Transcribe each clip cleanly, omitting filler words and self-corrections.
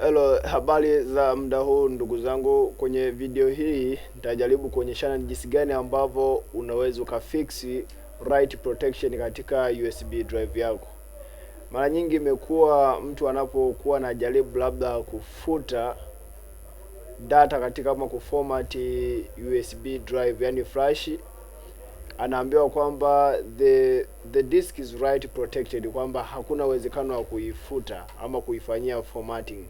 Hello, habari za muda huu ndugu zangu. Kwenye video hii nitajaribu kuonyeshana jinsi gani ambavyo unaweza ukafix write protection katika USB drive yako. Mara nyingi imekuwa mtu anapokuwa na jaribu labda kufuta data katika kama kuformat USB drive, yani flash, anaambiwa kwamba the disk is write protected, kwamba hakuna uwezekano wa kuifuta ama kuifanyia formatting.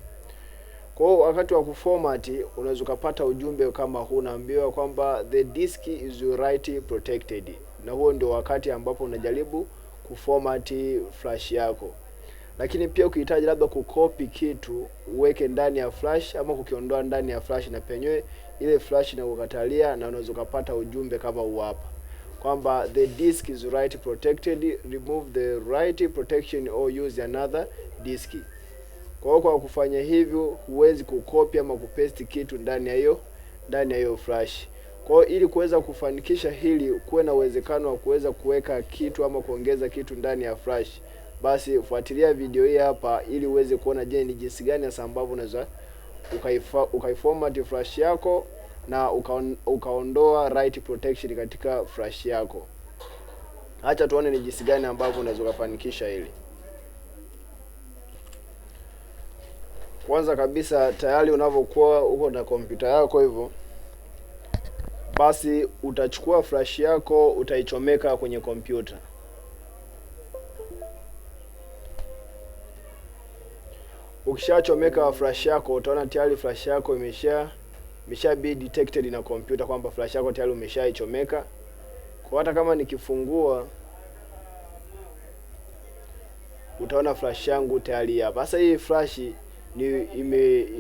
Kwa hiyo wakati wa kuformat unaweza kupata ujumbe kama huu, unaambiwa kwamba the disk is write protected, na huo ndio wakati ambapo unajaribu kuformat flash yako. Lakini pia ukihitaji labda kukopi kitu uweke ndani ya flash ama kukiondoa ndani ya flash, na penyewe ile flash inakukatalia, na unaweza kupata ujumbe kama huu hapa kwamba the disk is write protected, remove the write protection or use another disk. Kwa kufanya hivyo huwezi kukopi ama kupaste kitu ndani ya hiyo flash. Kwa hiyo ili kuweza kufanikisha hili, kuwe na uwezekano wa kuweza kuweka kitu ama kuongeza kitu ndani ya flash, basi fuatilia video hii hapa ili uweze kuona je, ni jinsi gani hasa ambavyo unaweza ukaiformat flash yako na ukaondoa write protection katika flash yako. Acha tuone ni jinsi gani ambavyo unaweza kufanikisha hili. Kwanza kabisa, tayari unavyokuwa uko na kompyuta yako hivyo, basi utachukua flash yako utaichomeka kwenye kompyuta. Ukishachomeka flash yako, utaona tayari flash yako imesha be detected na kompyuta kwamba flash yako tayari umeshaichomeka. Kwa hata kama nikifungua, utaona flash yangu tayari hapa. Sasa hii flash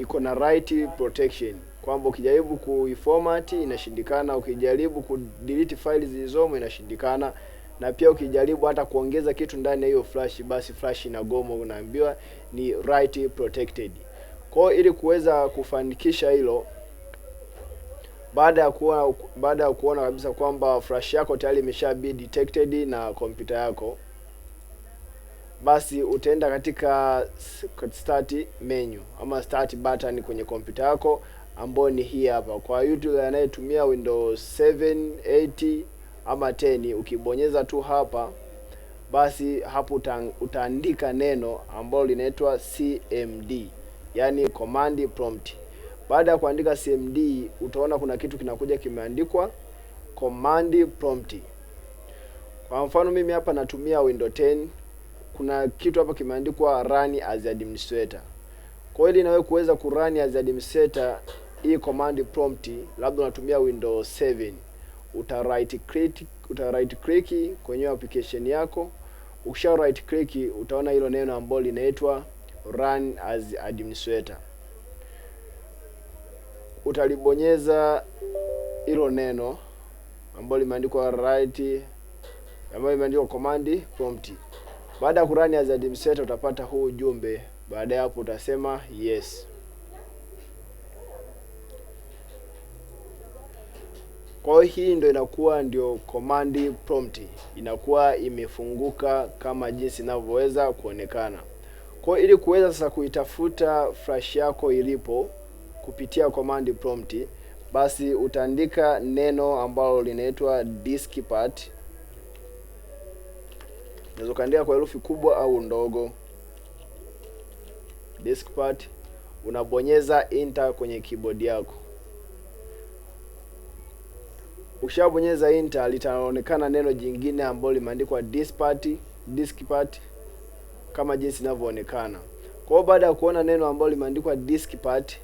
iko na write protection, kwamba ukijaribu kuiformat inashindikana, ukijaribu kudelete files zilizomo inashindikana, na pia ukijaribu hata kuongeza kitu ndani ya hiyo flash, basi flash inagoma, unaambiwa ni write protected. Kwa hiyo ili kuweza kufanikisha hilo, baada ya kuona kabisa kwamba flash yako tayari imesha be detected na kompyuta yako, basi utaenda katika start menu ama start button kwenye kompyuta yako, ambayo ni hii hapa. Kwa YouTube anayetumia Windows 7, 8 ama 10, ukibonyeza tu hapa, basi hapo utaandika neno ambalo linaitwa CMD, yani command prompt. Baada ya kuandika CMD, utaona kuna kitu kinakuja kimeandikwa command prompt. Kwa mfano mimi hapa natumia Windows 10, kuna kitu hapa kimeandikwa run as administrator. Kwa hiyo nawe kuweza kurun as administrator hii command prompt, labda unatumia Windows 7, uta right click kwenye application yako. Ukisha right click, utaona hilo neno ambalo linaitwa run as administrator. Utalibonyeza hilo neno ambalo limeandikwa imeandikwa command prompt. Baada ya kurun as administrator utapata huu ujumbe. Baada ya hapo utasema yes. Kwa hii ndio inakuwa ndio command prompt, inakuwa imefunguka kama jinsi inavyoweza kuonekana. Kwa ili kuweza sasa kuitafuta flash yako ilipo kupitia command prompt, basi utaandika neno ambalo linaitwa disk part. Unaweza kuandika kwa herufi kubwa au ndogo, disk part. Unabonyeza enter kwenye keyboard yako. Ukishabonyeza enter, litaonekana neno jingine ambalo limeandikwa disk part kama jinsi inavyoonekana. Kwa hiyo baada ya kuona neno ambalo limeandikwa disk part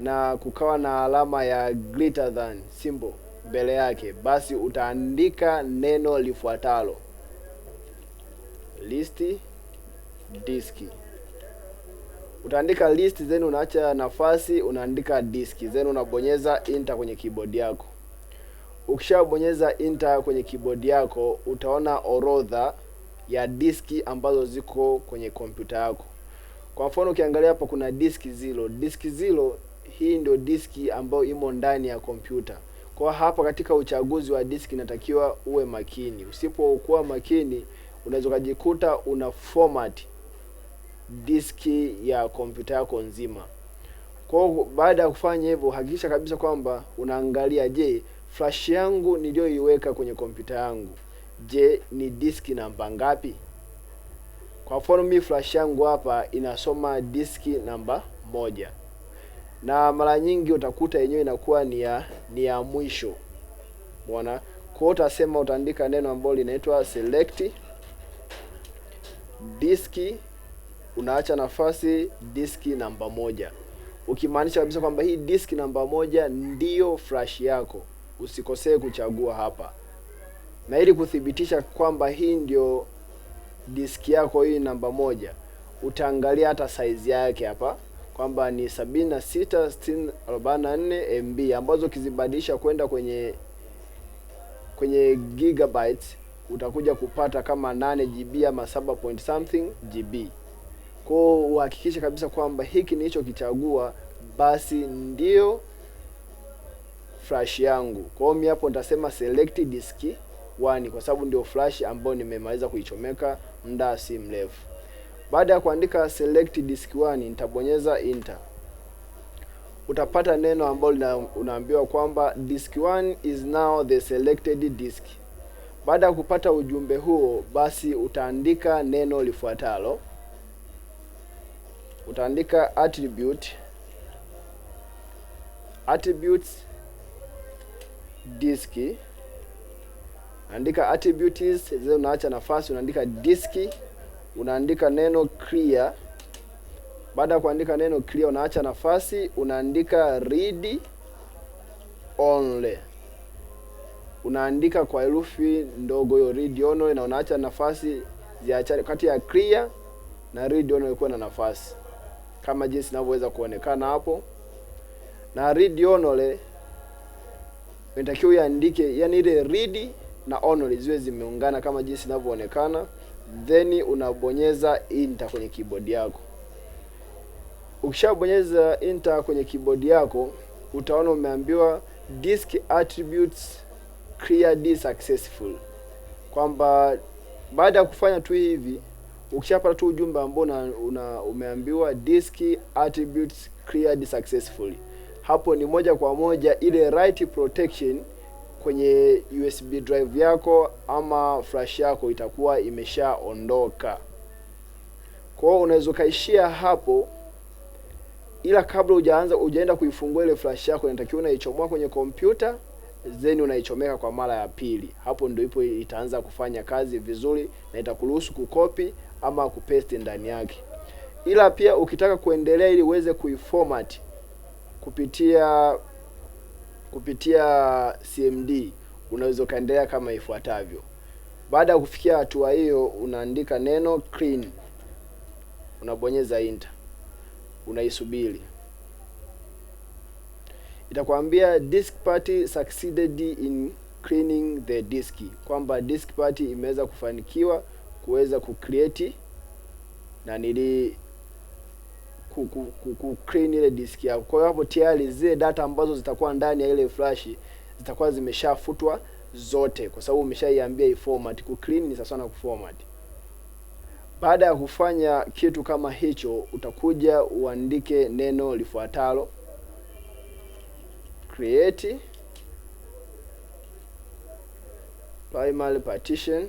na kukawa na alama ya greater than symbol mbele yake, basi utaandika neno lifuatalo list disk. Utaandika list, then unaacha nafasi, unaandika disk, then unabonyeza enter kwenye keyboard yako. Ukishabonyeza enter kwenye keyboard yako, utaona orodha ya diski ambazo ziko kwenye kompyuta yako. Kwa mfano ukiangalia hapa kuna disk 0. Disk 0 hii ndio diski ambayo imo ndani ya kompyuta. Kwa hapa katika uchaguzi wa diski inatakiwa uwe makini. Usipokuwa makini, unaweza kujikuta una format diski ya kompyuta yako nzima. Kwa hiyo baada ya kufanya hivyo, hakikisha kabisa kwamba unaangalia, je, flash yangu niliyoiweka kwenye kompyuta yangu, je, ni diski namba ngapi? Kwa mfano mimi flash yangu hapa inasoma diski namba 1, na mara nyingi utakuta yenyewe inakuwa ni ya mwisho. Umeona? Kwa hiyo utasema, utaandika neno ambalo linaitwa select diski, unaacha nafasi diski namba 1, ukimaanisha kabisa kwamba hii diski namba 1 ndiyo flash yako. Usikosee kuchagua hapa. Na ili kuthibitisha kwamba hii ndio diski yako, hii namba 1, utaangalia hata size yake hapa kwamba ni 76/644 MB, ambazo ukizibadilisha kwenda kwenye gigabytes utakuja kupata kama 8 GB ama 7 point something GB. Kwa hiyo uhakikishe kabisa kwamba hiki nilichokichagua basi ndio flash yangu. Kwa hiyo mimi hapo nitasema select disk 1 kwa sababu ndio flash ambayo nimemaliza kuichomeka muda si mrefu. Baada ya kuandika select disk 1 nitabonyeza enter. Utapata neno ambalo unaambiwa kwamba disk 1 is now the selected disk. Baada ya kupata ujumbe huo, basi utaandika neno lifuatalo. Utaandika attributes disk, andika attributes, zile unaacha nafasi, unaandika disk, unaandika neno clear. Baada ya kuandika neno clear, unaacha nafasi, unaandika read only, unaandika kwa herufi ndogo hiyo read only, na unaacha nafasi ziacha kati ya clear na read only ikuwa na nafasi kama jinsi inavyoweza kuonekana hapo. Na read only unatakiwa uandike, yani ile read na only ziwe zimeungana kama jinsi inavyoonekana, then unabonyeza enter kwenye keyboard yako. Ukishabonyeza enter kwenye keyboard yako, utaona umeambiwa disk attributes cleared successful, kwamba baada ya kufanya tu hivi, ukishapata tu ujumbe ambao umeambiwa disk attributes cleared successfully, hapo ni moja kwa moja ile write protection kwenye USB drive yako ama flash yako itakuwa imeshaondoka. Kwa hiyo unaweza kaishia hapo, ila kabla hujaenda kuifungua ile flash yako, inatakiwa unaichomoa kwenye kompyuta, then unaichomeka kwa mara ya pili. Hapo ndio ipo itaanza kufanya kazi vizuri na itakuruhusu kukopi ama kupaste ndani yake. Ila pia ukitaka kuendelea ili uweze kuiformat kupitia CMD, unaweza kaendelea kama ifuatavyo. Baada ya kufikia hatua hiyo, unaandika neno clean, unabonyeza enter, unaisubiri. Itakwambia disk party succeeded in cleaning the disk, kwamba disk party imeweza kufanikiwa kuweza kucreate na clean ile disk yako. Kwa hiyo hapo tayari zile data ambazo zitakuwa ndani ya ile flash zitakuwa zimeshafutwa zote, kwa sababu umeshaiambia iformat. Clean ni sawa na kuformat. Baada ya kufanya kitu kama hicho, utakuja uandike neno lifuatalo create primary partition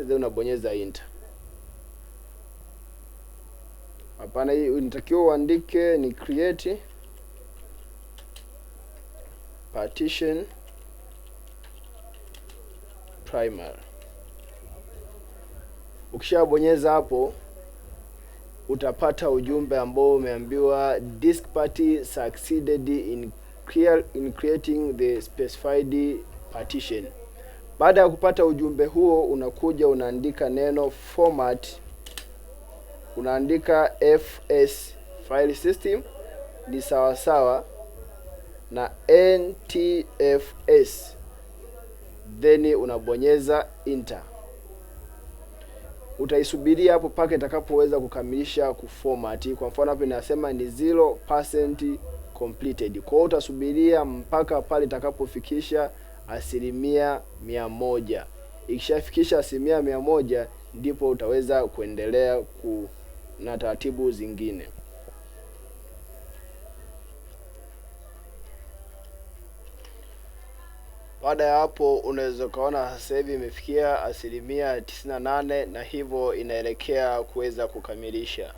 then unabonyeza enter. Hapana, hii unatakiwa uandike ni create partition primary. Ukishabonyeza hapo, utapata ujumbe ambao umeambiwa disk party succeeded in creating the specified partition. Baada ya kupata ujumbe huo, unakuja unaandika neno format, unaandika fs file system ni sawa na ntfs, then unabonyeza enter. Utaisubiria hapo paka itakapoweza kukamilisha kuformat. Kwa mfano hapo inasema ni 0% completed. Kwa hiyo utasubiria mpaka pale itakapofikisha 100%. Ikishafikisha 100%, ndipo utaweza kuendelea na taratibu zingine. Baada ya hapo unaweza ukaona sasa hivi imefikia 98% na hivyo inaelekea kuweza kukamilisha.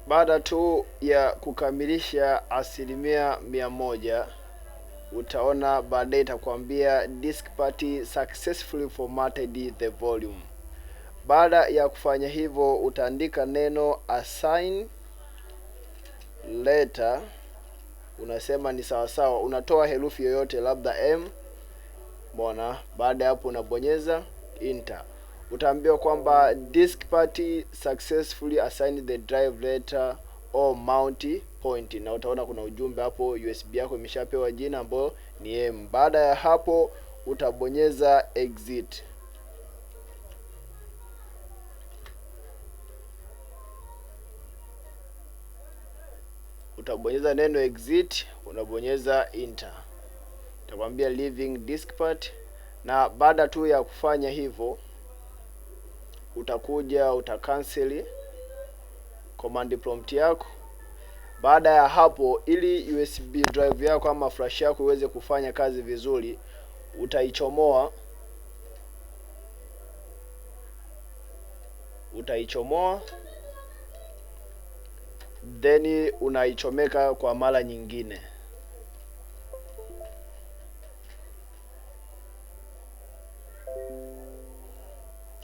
Baada tu ya kukamilisha 100%, utaona baadaye itakwambia disk party successfully formatted the volume. Baada ya kufanya hivyo, utaandika neno assign letter, unasema ni sawasawa, unatoa herufi yoyote labda M. Mbona baada ya hapo unabonyeza enter. Utaambiwa kwamba disk party successfully assigned the drive letter or mount point, na utaona kuna ujumbe hapo, USB yako imeshapewa jina ambayo ni M. Baada ya hapo utabonyeza exit. Utabonyeza neno exit, unabonyeza enter. Itakwambia leaving disk part, na baada tu ya kufanya hivyo utakuja utacancel command prompt yako. Baada ya hapo, ili USB drive yako ama flash yako iweze kufanya kazi vizuri, utaichomoa then unaichomeka kwa mara nyingine.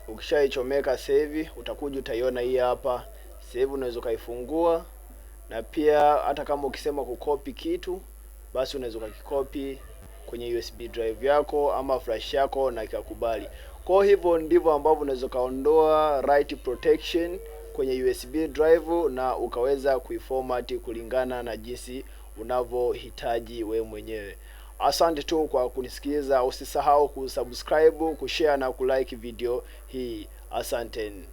Ukishaichomeka save, utakuja utaiona hii hapa. Save unaweza kaifungua, na pia hata kama ukisema kukopi kitu, basi unaweza ukakikopi kwenye USB drive yako ama flash yako na ikakubali. Kwa hivyo ndivyo ambavyo unaweza kaondoa write protection kwenye USB drive na ukaweza kuiformat kulingana na jinsi unavyohitaji we mwenyewe. Asante tu kwa kunisikiliza. Usisahau kusubscribe, kushare na kulike video hii. Asanteni.